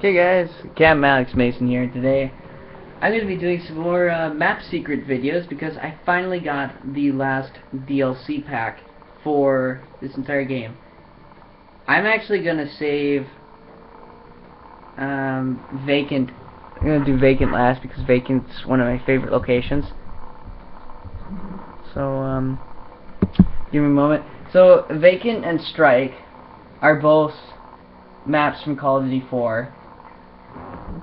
Okay guys, Captain Alex Mason here. Today I'm going to be doing some more map secret videos because I finally got the last DLC pack for this entire game. I'm actually going to save Vacant. I'm going to do Vacant last because Vacant's one of my favorite locations. So give me a moment. So Vacant and Strike are both maps from Call of Duty 4.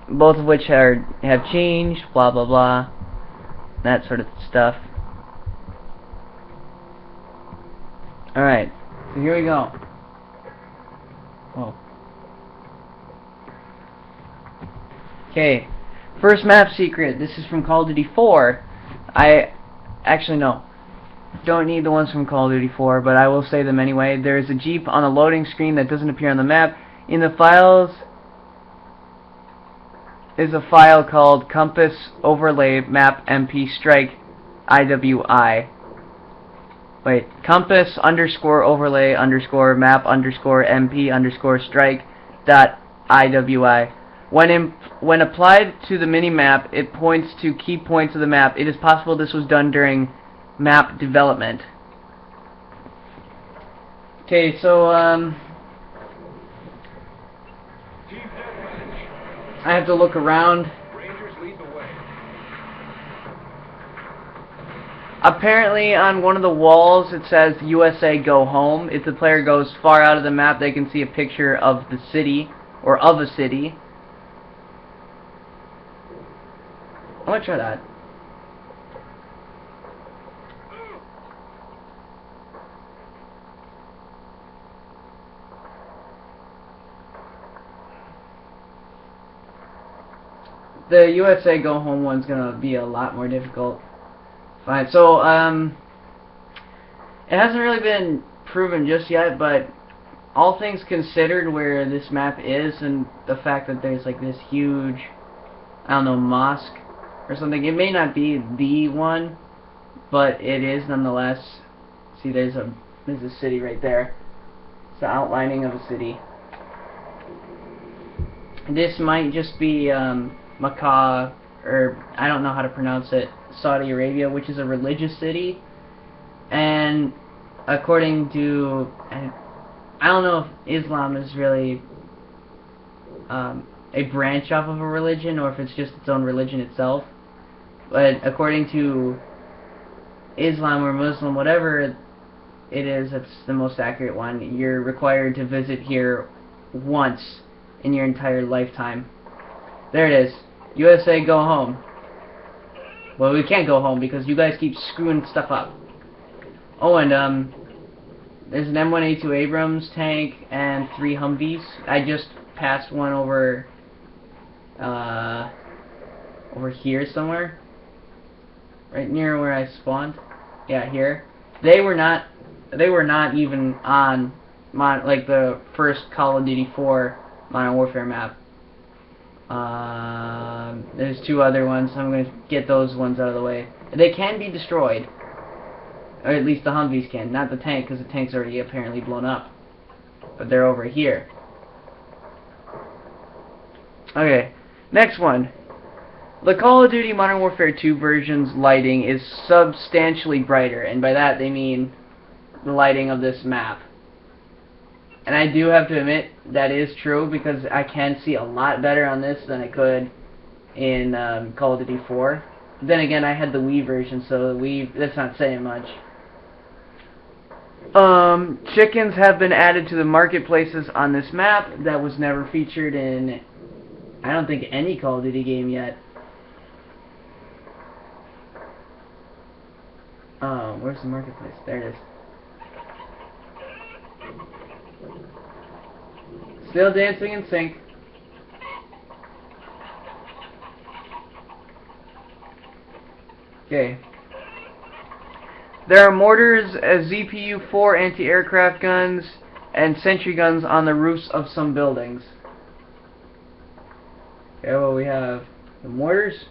Both of which have changed, blah blah blah, that sort of stuff. Alright, so here we go. Oh. Okay, first map secret. This is from Call of Duty 4. No, don't need the ones from Call of Duty 4, but I will say them anyway. There is a Jeep on the loading screen that doesn't appear on the map. In the files is a file called compass overlay map mp strike IWI. Wait, compass underscore overlay underscore map underscore mp underscore strike dot IWI. When applied to the minimap, it points to key points of the map. It is possible this was done during map development. Okay, so I have to look around. Rangers lead the way. Apparently on one of the walls it says USA Go Home. If the player goes far out of the map, they can see a picture of the city, or of a city. I'm gonna try that. The USA Go Home one's gonna be a lot more difficult. Fine, so it hasn't really been proven just yet, but all things considered, where this map is and the fact that there's like this huge, I don't know, mosque or something, it may not be the one, but it is nonetheless. See, there's a city right there. It's the outlining of a city. This might just be Mecca, or I don't know how to pronounce it, Saudi Arabia, which is a religious city, and according to, I don't know if Islam is really a branch off of a religion or if it's just its own religion itself, but according to Islam or Muslim, whatever it is, that's the most accurate one, you're required to visit here once in your entire lifetime. There it is. USA Go Home. Well, we can't go home because you guys keep screwing stuff up. Oh, and there's an Mw2 Abrams tank and 3 Humvees. I just passed one over here somewhere, right near where I spawned. Yeah, here. They were not even on like the first Call of Duty 4 Modern Warfare map. There's 2 other ones. I'm going to get those ones out of the way. They can be destroyed, or at least the Humvees can, not the tank, because the tank's already apparently blown up. But they're over here. Okay, next one. The Call of Duty Modern Warfare 2 version's lighting is substantially brighter, and by that they mean the lighting of this map. And I do have to admit that is true, because I can see a lot better on this than I could in Call of Duty 4. Then again, I had the Wii version, so the Wii, that's not saying much. Chickens have been added to the marketplaces on this map. That was never featured in, I don't think, any Call of Duty game yet. Where's the marketplace? There it is. Still dancing in sync. Okay. There are mortars, ZPU-4 anti-aircraft guns, and sentry guns on the roofs of some buildings. Okay, well, we have the mortars,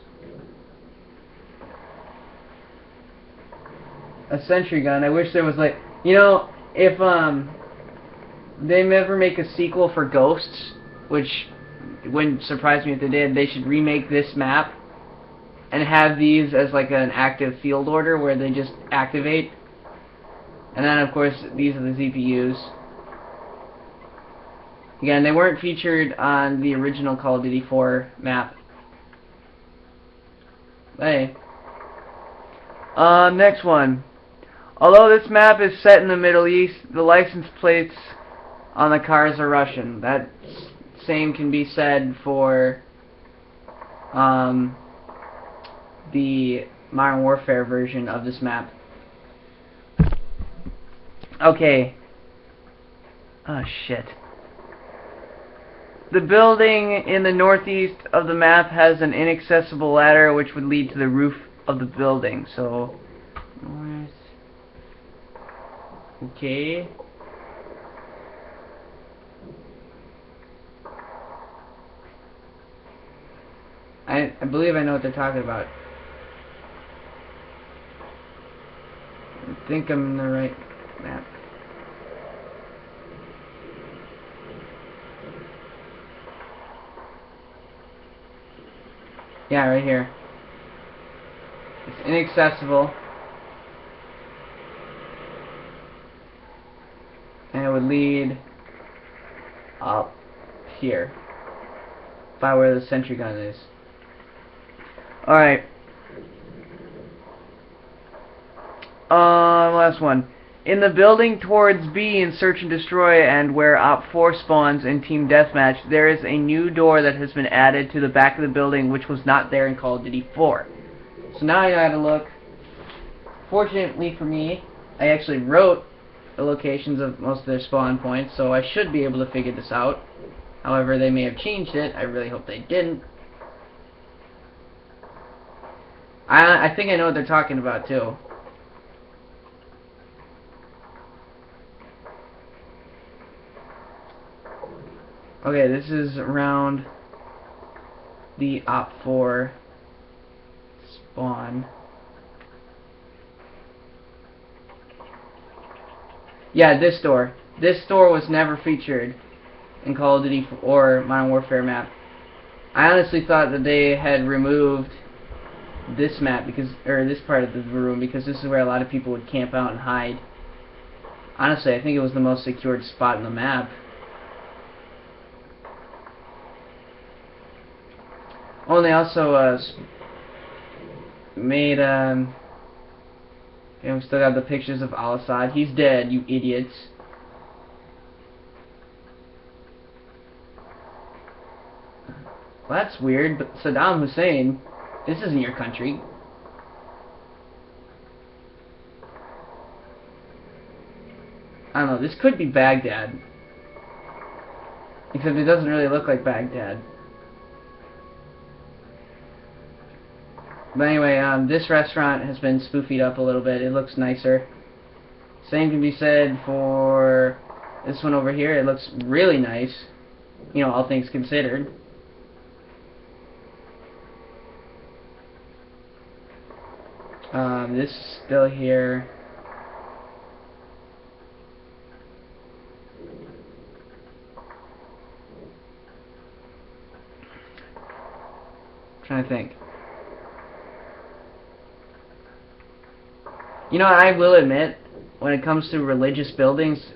a sentry gun. I wish there was, like, you know, if they ever make a sequel for Ghosts, which it wouldn't surprise me if they did. They should remake this map and have these as like an active field order where they just activate. And then of course these are the ZPUs. Again, they weren't featured on the original Call of Duty 4 map. Hey. Next one. Although this map is set in the Middle East, the license plates on the cars are Russian. That same can be said for the Modern Warfare version of this map. Okay. Oh shit. The building in the northeast of the map has an inaccessible ladder which would lead to the roof of the building. So, north. Okay. I believe I know what they're talking about. I think I'm in the right map. Yeah, right here. It's inaccessible. And it would lead up here. By where the sentry gun is. Alright. Last one. In the building towards B in Search and Destroy and where Op 4 spawns in Team Deathmatch, there is a new door that has been added to the back of the building which was not there in Call of Duty 4. So now I know how to look. Fortunately for me, I actually wrote the locations of most of their spawn points, so I should be able to figure this out. However, they may have changed it. I really hope they didn't. I think I know what they're talking about too. Okay, this is around the Op 4 spawn. Yeah, this door. This door was never featured in Call of Duty or Modern Warfare map. I honestly thought that they had removed this map because, or this part of the room, because this is where a lot of people would camp out and hide. Honestly, I think it was the most secured spot in the map. Oh, and they also made we still got the pictures of Al-Assad. He's dead, you idiots. Well, that's weird, but Saddam Hussein, this isn't your country. I don't know, this could be Baghdad. Except it doesn't really look like Baghdad. But anyway, this restaurant has been spoofied up a little bit. It looks nicer. Same can be said for this one over here. It looks really nice, you know, all things considered. This is still here. Trying to think. You know, I will admit, when it comes to religious buildings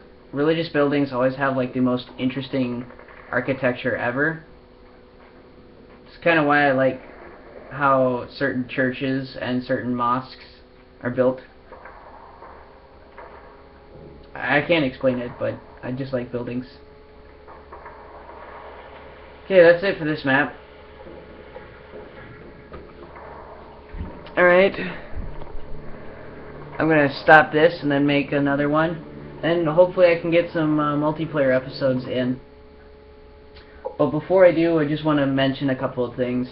always have like the most interesting architecture ever. It's kind of why I like how certain churches and certain mosques are built. I can't explain it, but I just like buildings. Okay, that's it for this map. Alright. I'm gonna stop this and then make another one. And hopefully I can get some multiplayer episodes in. But before I do, I just want to mention a couple of things.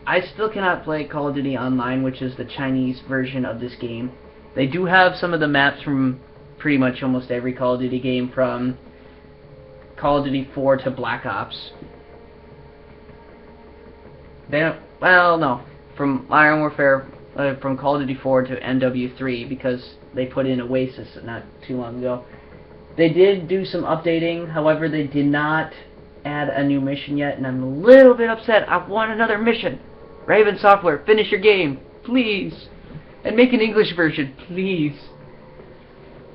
I still cannot play Call of Duty Online, which is the Chinese version of this game. They do have some of the maps from pretty much almost every Call of Duty game, from Call of Duty 4 to Black Ops. They don't, well, no, from Modern Warfare, from Call of Duty 4 to MW3, because they put in Oasis not too long ago. They did do some updating, however they did not add a new mission yet, and I'm a little bit upset. I want another mission. Raven Software, finish your game, please. And make an English version, please.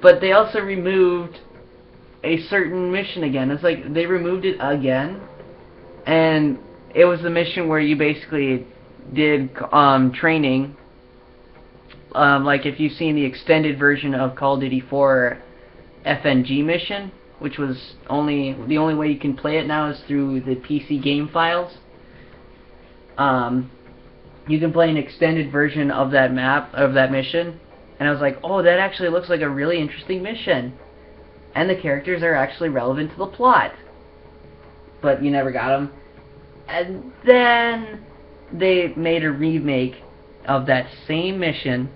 But they also removed a certain mission again. It's like they removed it again. And it was the mission where you basically did training. Like if you've seen the extended version of Call of Duty 4 FNG mission, which was the only way you can play it now is through the PC game files. You can play an extended version of that mission, and I was like, oh, that actually looks like a really interesting mission, and the characters are actually relevant to the plot. But you never got them. And then they made a remake of that same mission,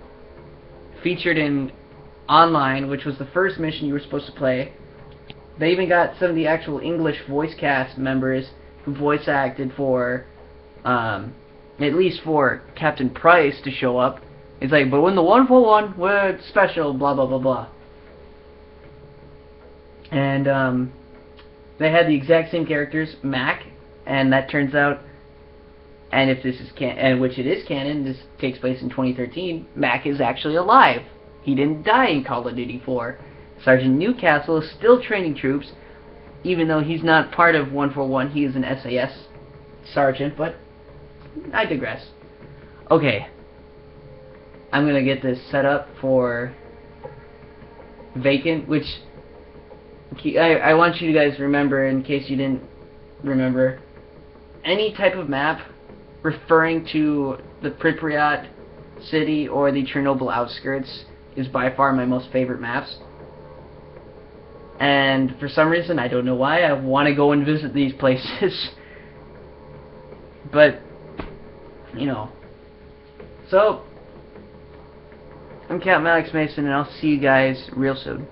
featured in online, which was the first mission you were supposed to play. They even got some of the actual English voice cast members who voice acted for, at least for Captain Price to show up. It's like, but when the 141 were special, blah blah blah blah. And they had the exact same characters, Mac, and that turns out, and if this is which it is canon, this takes place in 2013. Mac is actually alive. He didn't die in Call of Duty 4. Sergeant Newcastle is still training troops, even though he's not part of 141. He is an SAS sergeant, but I digress. Okay, I'm gonna get this set up for Vacant, which I want you guys to remember, in case you didn't remember, any type of map referring to the Pripyat city or the Chernobyl outskirts is by far my most favorite maps. And for some reason, I don't know why, I want to go and visit these places. But, you know. So, I'm Captain Alex Mason, and I'll see you guys real soon.